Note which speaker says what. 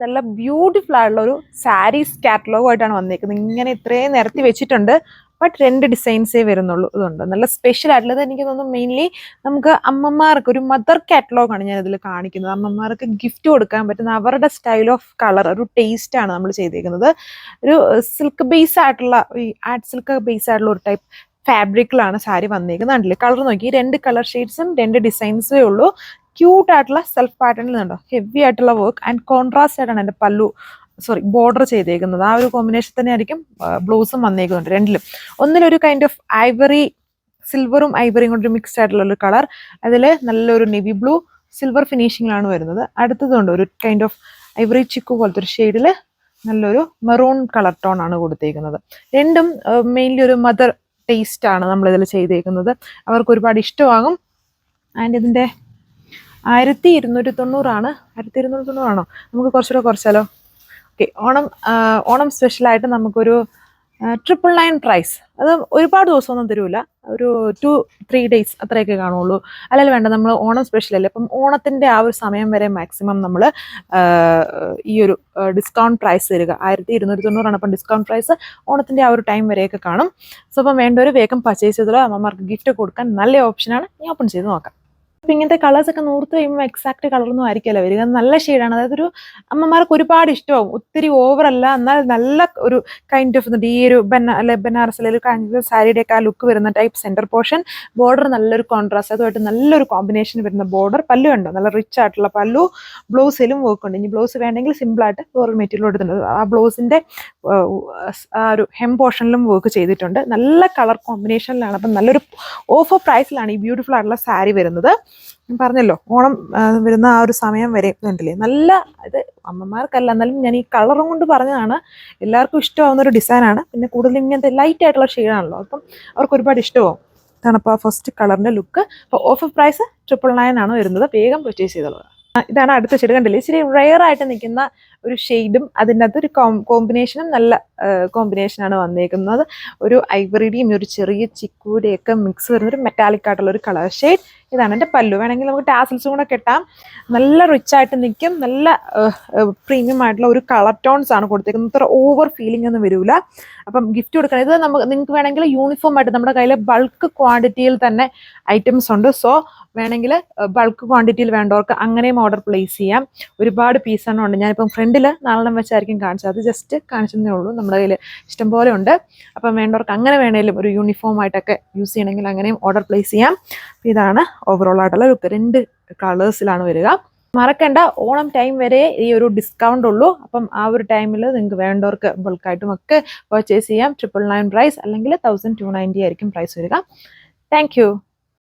Speaker 1: നല്ല ബ്യൂട്ടിഫുൾ ആയിട്ടുള്ള ഒരു സാരീസ് കാറ്റലോഗ് ആയിട്ടാണ് വന്നേക്കുന്നത്. ഇങ്ങനെ ഇത്രയും നിരത്തി വെച്ചിട്ടുണ്ട്. ബട്ട് 2 ഡിസൈൻസേ വരുന്നുള്ളൂ. ഇതുണ്ട് നല്ല സ്പെഷ്യൽ ആയിട്ടുള്ളത്. എനിക്ക് തോന്നുന്നു മെയിൻലി നമുക്ക് അമ്മമാർക്ക് ഒരു മദർ കാറ്റലോഗാണ് ഞാൻ ഇതിൽ കാണിക്കുന്നത്. അമ്മമാർക്ക് ഗിഫ്റ്റ് കൊടുക്കാൻ പറ്റുന്ന അവരുടെ സ്റ്റൈൽ ഓഫ് കളർ, ഒരു ടേസ്റ്റ് ആണ് നമ്മൾ ചെയ്തേക്കുന്നത്. ഒരു സിൽക്ക് ബേസ് ആയിട്ടുള്ള ഈ ആഡ് സിൽക്ക് ബേസ് ആയിട്ടുള്ള ഒരു ടൈപ്പ് ഫാബ്രിക്കിലാണ് സാരി വന്നേക്കുന്നത്. കണ്ടില്ലേ കളർ നോക്കി, 2 കളർ ഷെയ്ഡ്സും 2 ഡിസൈൻസേ ഉള്ളൂ. ക്യൂട്ട് ആയിട്ടുള്ള സെൽഫ് പാറ്റേണിൽ നിന്നുണ്ടോ ഹെവി ആയിട്ടുള്ള വർക്ക് ആൻഡ് കോൺട്രാസ്റ്റ് ആയിട്ടാണ് എൻ്റെ ബോർഡർ ചെയ്തേക്കുന്നത്. ആ ഒരു കോമ്പിനേഷൻ തന്നെ ആയിരിക്കും ബ്ലൗസും വന്നേക്കുന്നുണ്ട്. രണ്ടിലും ഒന്നിലൊരു കൈൻഡ് ഓഫ് ഐവറി, സിൽവറും ഐവറിയും കൊണ്ട് മിക്സ്ഡ് ആയിട്ടുള്ള ഒരു കളർ, അതിൽ നല്ലൊരു നെവി ബ്ലൂ സിൽവർ ഫിനിഷിങ്ങിലാണ് വരുന്നത്. അടുത്തതുണ്ട് ഒരു കൈൻഡ് ഓഫ് ഐവറി ചിക്കു പോലത്തെ ഒരു ഷെയ്ഡിൽ നല്ലൊരു മെറൂൺ കളർ ടോൺ ആണ് കൊടുത്തേക്കുന്നത്. രണ്ടും മെയിൻലി ഒരു മദർ ടേസ്റ്റ് ആണ് നമ്മളിതിൽ ചെയ്തേക്കുന്നത്. അവർക്ക് ഒരുപാട് ഇഷ്ടമാകും. ആൻഡ് ഇതിൻ്റെ 1290 ആണ്. 1290 ആണോ? നമുക്ക് കുറച്ചുകൂടെ കുറച്ചാലോ? ഓക്കെ, ഓണം സ്പെഷ്യലായിട്ട് നമുക്കൊരു 999 പ്രൈസ്. അത് ഒരുപാട് ദിവസമൊന്നും തരൂല, ഒരു 2-3 ഡേയ്സ് അത്രയൊക്കെ കാണുള്ളൂ. അല്ലെങ്കിൽ വേണ്ട, നമ്മൾ ഓണം സ്പെഷ്യലല്ലേ, അപ്പം ഓണത്തിൻ്റെ ആ ഒരു സമയം വരെ മാക്സിമം നമ്മൾ ഈ ഒരു ഡിസ്കൗണ്ട് പ്രൈസ് തരിക. 1290 ആണ്. അപ്പം ഡിസ്കൗണ്ട് പ്രൈസ് ഓണത്തിൻ്റെ ആ ഒരു ടൈം വരെയൊക്കെ കാണും. സോ അപ്പം വേണ്ടവർ വേഗം പർച്ചേസ് ചെയ്തോളൂ. അമ്മമാർക്ക് ഗിഫ്റ്റ് കൊടുക്കാൻ നല്ല ഓപ്ഷനാണ്. ഞാൻ ഓപ്പൺ ചെയ്ത് നോക്കാം. അപ്പം ഇങ്ങനത്തെ കളേഴ്സൊക്കെ നൂർത്ത് കഴിയുമ്പോൾ എക്സാക്ട് കളറൊന്നും ആയിരിക്കില്ല വരിക. നല്ല ഷെയ്ഡാണ്. അതായത് ഒരു അമ്മമാർക്ക് ഒരുപാട് ഇഷ്ടമാവും. ഒത്തിരി ഓവറല്ല, എന്നാൽ നല്ല ഒരു കൈൻഡ് ഓഫ് ഈ ഒരു ബനാറസ് അല്ലെങ്കിൽ സാരിയുടെയൊക്കെ ആ ലുക്ക് വരുന്ന ടൈപ്പ് സെൻറ്റർ പോർഷൻ, ബോർഡർ നല്ലൊരു കോൺട്രാസ്റ്റ്, അതുമായിട്ട് നല്ലൊരു കോമ്പിനേഷൻ വരുന്ന ബോർഡർ. പല്ലു ഉണ്ടോ, നല്ല റിച്ച് ആയിട്ടുള്ള പല്ലു. ബ്ലൗസിലും വർക്ക് ഉണ്ട്. ഇനി ബ്ലൗസ് വേണമെങ്കിൽ സിമ്പിളായിട്ട് ഫ്ലോറൽ മെറ്റീരിയൽ എടുത്തിട്ടുണ്ട്. ആ ബ്ലൗസിൻ്റെ ആ ഒരു ഹെം പോർഷനിലും വർക്ക് ചെയ്തിട്ടുണ്ട്. നല്ല കളർ കോമ്പിനേഷനിലാണ്. അപ്പം നല്ലൊരു ഓഫർ പ്രൈസിലാണ് ഈ ബ്യൂട്ടിഫുൾ ആയിട്ടുള്ള സാരി വരുന്നത്. ഞാൻ പറഞ്ഞല്ലോ ഓണം വരുന്ന ആ ഒരു സമയം വരെ കണ്ടില്ലേ, നല്ല ഇത് അമ്മമാർക്കല്ല, എന്നാലും ഞാൻ ഈ കളറും കൊണ്ട് പറഞ്ഞതാണ്. എല്ലാവർക്കും ഇഷ്ടമാവുന്ന ഒരു ഡിസൈനാണ്. പിന്നെ കൂടുതലും ഇങ്ങനത്തെ ലൈറ്റ് ആയിട്ടുള്ള ഷെയ്ഡാണല്ലോ, അപ്പം അവർക്ക് ഒരുപാട് ഇഷ്ടമാവും. ഇതാണ് അപ്പോൾ ആ ഫസ്റ്റ് കളറിൻ്റെ ലുക്ക്. അപ്പോൾ ഓഫർ പ്രൈസ് 999 ആണ് വരുന്നത്. വേഗം പർച്ചേസ് ചെയ്തോളുക. ഇതാണ് അടുത്ത ഷെയ്ഡ്. കണ്ടില്ലേ, ഇച്ചിരി റെയർ ആയിട്ട് നിൽക്കുന്ന ഒരു ഷെയ്ഡും അതിൻ്റെ അകത്ത് ഒരു കോമ്പിനേഷനും നല്ല കോമ്പിനേഷനാണ് വന്നേക്കുന്നത്. ഒരു ഐവറിയുടെയും ഒരു ചെറിയ ചിക്കൂടെയൊക്കെ മിക്സ് വരുന്ന ഒരു മെറ്റാലിക് ആയിട്ടുള്ള ഒരു കളർ ഷെയ്ഡ്. ഇതാണ് എൻ്റെ പല്ലു. വേണമെങ്കിൽ നമുക്ക് ടാസിൽസും കൂടെ കെട്ടാം. നല്ല റിച്ച് ആയിട്ട് നിൽക്കും. നല്ല പ്രീമിയം ആയിട്ടുള്ള ഒരു കളർ ടോൺസ് ആണ് കൊടുത്തേക്കുന്നത്. ഇത്ര ഓവർ ഫീലിംഗ് ഒന്നും വരില്ല. അപ്പം ഗിഫ്റ്റ് കൊടുക്കണം. ഇത് നിങ്ങൾക്ക് വേണമെങ്കിൽ യൂണിഫോം ആയിട്ട് നമ്മുടെ കയ്യിൽ ബൾക്ക് ക്വാണ്ടിറ്റിയിൽ തന്നെ ഐറ്റംസ് ഉണ്ട്. സോ വേണമെങ്കിൽ ബൾക്ക് ക്വാണ്ടിറ്റിയിൽ വേണ്ടവർക്ക് അങ്ങനെയും ഓർഡർ പ്ലേസ് ചെയ്യാം. ഒരുപാട് പീസെണ്ണം ഉണ്ട്. ഞാനിപ്പം ഫ്രണ്ടിൽ 4 വെച്ചായിരിക്കും കാണിച്ചത്. അത് ജസ്റ്റ് കാണിച്ചതേ ഉള്ളൂ. നമ്മുടെ കയ്യിൽ ഇഷ്ടംപോലെ ഉണ്ട്. അപ്പം വേണ്ടവർക്ക് അങ്ങനെ വേണമെങ്കിലും ഒരു യൂണിഫോം ആയിട്ടൊക്കെ യൂസ് ചെയ്യണമെങ്കിൽ അങ്ങനെയും ഓർഡർ പ്ലേസ് ചെയ്യാം. ഇതാണ് ഓവറോൾ ആയിട്ടുള്ള ലുക്ക്. 2 കളേഴ്സിലാണ് വരിക. മറക്കണ്ട, ഓണം ടൈം വരെ ഈ ഒരു ഡിസ്കൗണ്ട് ഉള്ളൂ. അപ്പം ആ ഒരു ടൈമിൽ നിങ്ങൾക്ക് വേണ്ടവർക്ക് ബൾക്കായിട്ടും ഒക്കെ പർച്ചേസ് ചെയ്യാം. 999 പ്രൈസ് അല്ലെങ്കിൽ 1290 ആയിരിക്കും പ്രൈസ് വരിക. Thank you.